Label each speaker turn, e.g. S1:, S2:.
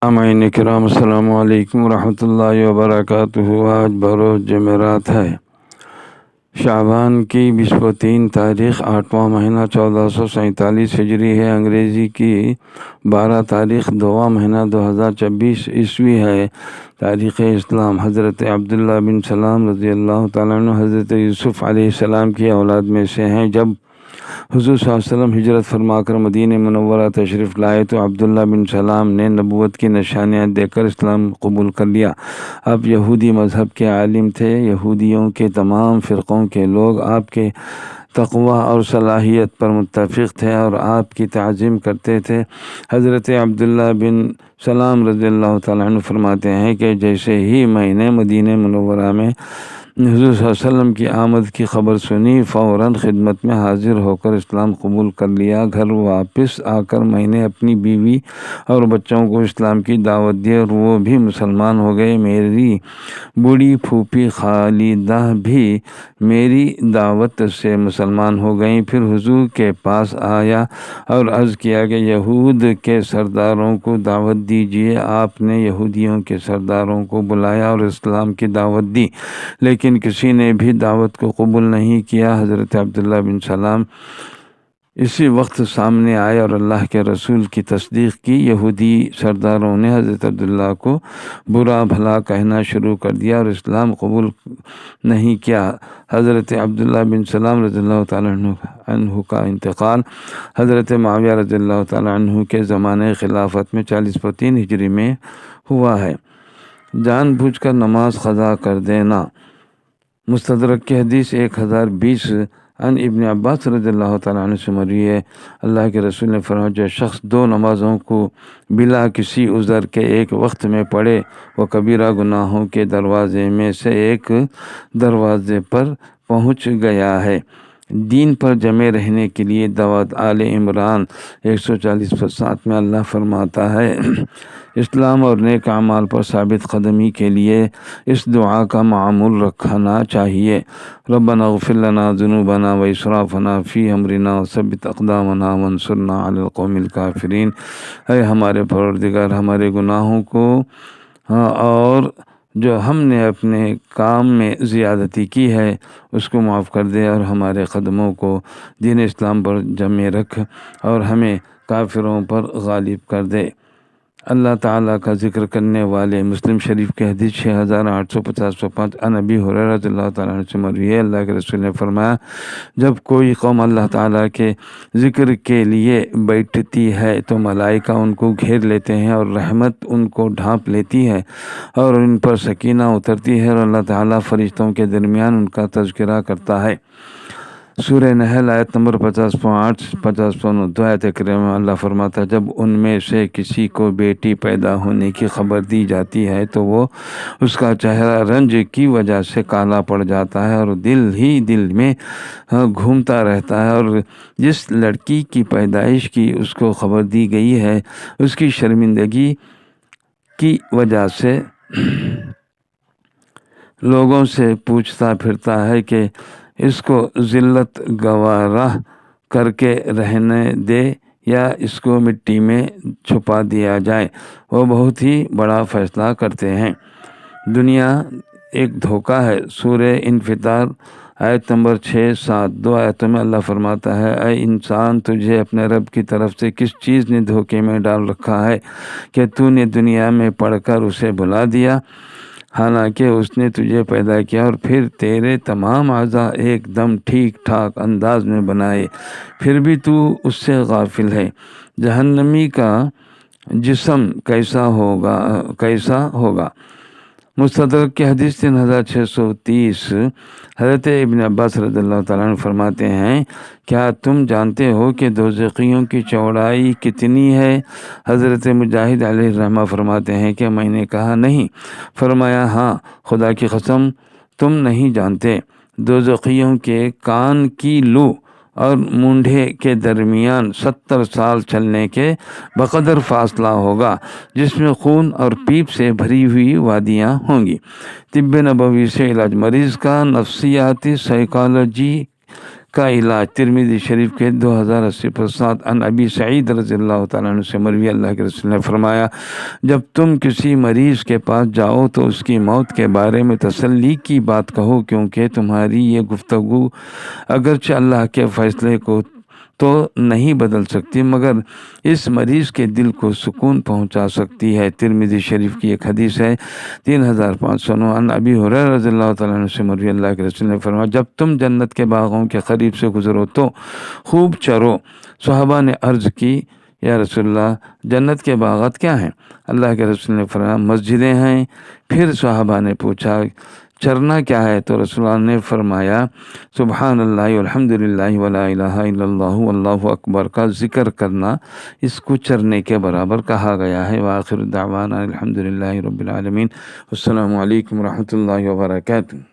S1: سامعین کرام السلام علیکم ورحمۃ اللہ وبرکاتہ۔ آج بروز جمعرات ہے، شعبان کی 23 تاریخ، 8واں مہینہ 1447 ہجری ہے۔ انگریزی کی 12 تاریخ 2واں مہینہ 2026 عیسوی ہے۔ تاریخ اسلام حضرت عبداللہ بن سلام رضی اللہ تعالیٰ عنہ حضرت یوسف علیہ السلام کی اولاد میں سے ہیں۔ جب حضور صلی اللہ علیہ وسلم ہجرت فرما کر مدینہ منورہ تشریف لائے تو عبداللہ بن سلام نے نبوت کی نشانیاں دیکھ کر اسلام قبول کر لیا۔ آپ یہودی مذہب کے عالم تھے۔ یہودیوں کے تمام فرقوں کے لوگ آپ کے تقوی اور صلاحیت پر متفق تھے اور آپ کی تعظیم کرتے تھے۔ حضرت عبداللہ بن سلام رضی اللہ تعالیٰ عنہ فرماتے ہیں کہ جیسے ہی میں نے مدینہ منورہ میں حضور صلی اللہ علیہ وسلم کی آمد کی خبر سنی، فوراً خدمت میں حاضر ہو کر اسلام قبول کر لیا۔ گھر واپس آ کر میں نے اپنی بیوی اور بچوں کو اسلام کی دعوت دی اور وہ بھی مسلمان ہو گئے۔ میری بوڑھی پھوپھی خالدہ بھی میری دعوت سے مسلمان ہو گئیں۔ پھر حضور کے پاس آیا اور عرض کیا کہ یہود کے سرداروں کو دعوت دیجیے۔ آپ نے یہودیوں کے سرداروں کو بلایا اور اسلام کی دعوت دی، لیکن کسی نے بھی دعوت کو قبول نہیں کیا۔ حضرت عبداللہ بن سلام اسی وقت سامنے آئے اور اللہ کے رسول کی تصدیق کی۔ یہودی سرداروں نے حضرت عبداللہ کو برا بھلا کہنا شروع کر دیا اور اسلام قبول نہیں کیا۔ حضرت عبداللہ بن سلام رضی اللہ تعالیٰ عنہ کا انتقال حضرت معاویہ رضی اللہ تعالیٰ عنہ کے زمانے خلافت میں 40 ہجری میں ہوا ہے۔ جان بوجھ کر نماز قضا کر دینا۔ مستدرک کی حدیث 1020 عن ابن عباس رضی اللہ تعالیٰ عنہ سے مروی ہے، اللہ کے رسول نے فرمایا جو شخص 2 نمازوں کو بلا کسی عذر کے ایک وقت میں پڑھے وہ کبیرہ گناہوں کے دروازے میں سے ایک دروازے پر پہنچ گیا ہے۔ دین پر جمے رہنے کے لیے دعوت۔ آل عمران 140:7 میں اللہ فرماتا ہے اسلام اور نیک اعمال پر ثابت قدمی کے لیے اس دعا کا معمول رکھنا چاہیے، ربنا اغفر لنا ذنوبنا واسرافنا فی امرنا وثبت اقدامنا وانصرنا علی القوم الکافرین۔ اے ہمارے پروردگار، ہمارے گناہوں کو اور جو ہم نے اپنے کام میں زیادتی کی ہے اس کو معاف کر دے اور ہمارے قدموں کو دین اسلام پر جمے رکھ اور ہمیں کافروں پر غالب کر دے۔ اللہ تعالیٰ کا ذکر کرنے والے مسلم شریف کے حدیث 6850 عن ابی ہریرہ رضی اللہ تعالیٰ عنہ سے مروی ہے، اللہ کے رسول نے فرمایا جب کوئی قوم اللہ تعالیٰ کے ذکر کے لیے بیٹھتی ہے تو ملائکہ ان کو گھیر لیتے ہیں اور رحمت ان کو ڈھانپ لیتی ہے اور ان پر سکینہ اترتی ہے اور اللہ تعالیٰ فرشتوں کے درمیان ان کا تذکرہ کرتا ہے۔ سورہ نحل آیت نمبر 50.8 50.9 دو آیت کریمہ میں اللہ فرماتا ہے جب ان میں سے کسی کو بیٹی پیدا ہونے کی خبر دی جاتی ہے تو وہ اس کا چہرہ رنج کی وجہ سے کالا پڑ جاتا ہے اور دل ہی دل میں گھومتا رہتا ہے، اور جس لڑکی کی پیدائش کی اس کو خبر دی گئی ہے اس کی شرمندگی کی وجہ سے لوگوں سے پوچھتا پھرتا ہے کہ اس کو ذلت گوارا کر کے رہنے دے یا اس کو مٹی میں چھپا دیا جائے۔ وہ بہت ہی بڑا فیصلہ کرتے ہیں۔ دنیا ایک دھوکہ ہے۔ سورہ انفطار آیت نمبر 6-7 دو آیتوں میں اللہ فرماتا ہے اے انسان تجھے اپنے رب کی طرف سے کس چیز نے دھوکے میں ڈال رکھا ہے کہ تو نے دنیا میں پڑھ کر اسے بھلا دیا، حالانکہ اس نے تجھے پیدا کیا اور پھر تیرے تمام اعضاء ایک دم ٹھیک ٹھاک انداز میں بنائے، پھر بھی تو اس سے غافل ہے۔ جہنمی کا جسم کیسا ہوگا۔ مستدرک کی حدیث 3630 حضرت ابن عباس رضی اللہ تعالیٰ عنہ فرماتے ہیں کیا تم جانتے ہو کہ دوزخیوں کی چوڑائی کتنی ہے؟ حضرت مجاہد علیہ الرحمہ فرماتے ہیں کہ میں نے کہا نہیں، فرمایا ہاں خدا کی قسم تم نہیں جانتے، دوزخیوں کے کان کی لو اور مونڈھے کے درمیان 70 سال چلنے کے بقدر فاصلہ ہوگا جس میں خون اور پیپ سے بھری ہوئی وادیاں ہوں گی۔ طب نبوی سے علاج، مریض کا نفسیاتی سائیکالوجی کا علاج ترمذی شریف کے 2080 پر 7 عن ابی سعید رضی اللہ تعالیٰ عنہ سے مروی اللہ کے رسول نے فرمایا جب تم کسی مریض کے پاس جاؤ تو اس کی موت کے بارے میں تسلی کی بات کہو، کیونکہ تمہاری یہ گفتگو اگرچہ اللہ کے فیصلے کو تو نہیں بدل سکتی مگر اس مریض کے دل کو سکون پہنچا سکتی ہے۔ ترمذی شریف کی ایک حدیث ہے 3509 عن ابی ہریرہ رضی اللہ تعالیٰ عنہ سے مروی اللہ کے رسول نے فرمایا جب تم جنت کے باغوں کے قریب سے گزرو تو خوب چرو۔ صحابہ نے عرض کی یا رسول اللہ جنت کے باغات کیا ہیں؟ اللہ کے رسول نے فرمایا مسجدیں ہیں۔ پھر صحابہ نے پوچھا چرنا کیا ہے؟ تو رسول اللہ نے فرمایا سبحان اللہ والحمد للہ ولا الہ الا اللہ واللہ اکبر کا ذکر کرنا، اس کو چرنے کے برابر کہا گیا ہے۔ وآخر دعوانا الحمد للہ رب العالمین۔ السلام علیکم ورحمۃ اللہ وبرکاتہ۔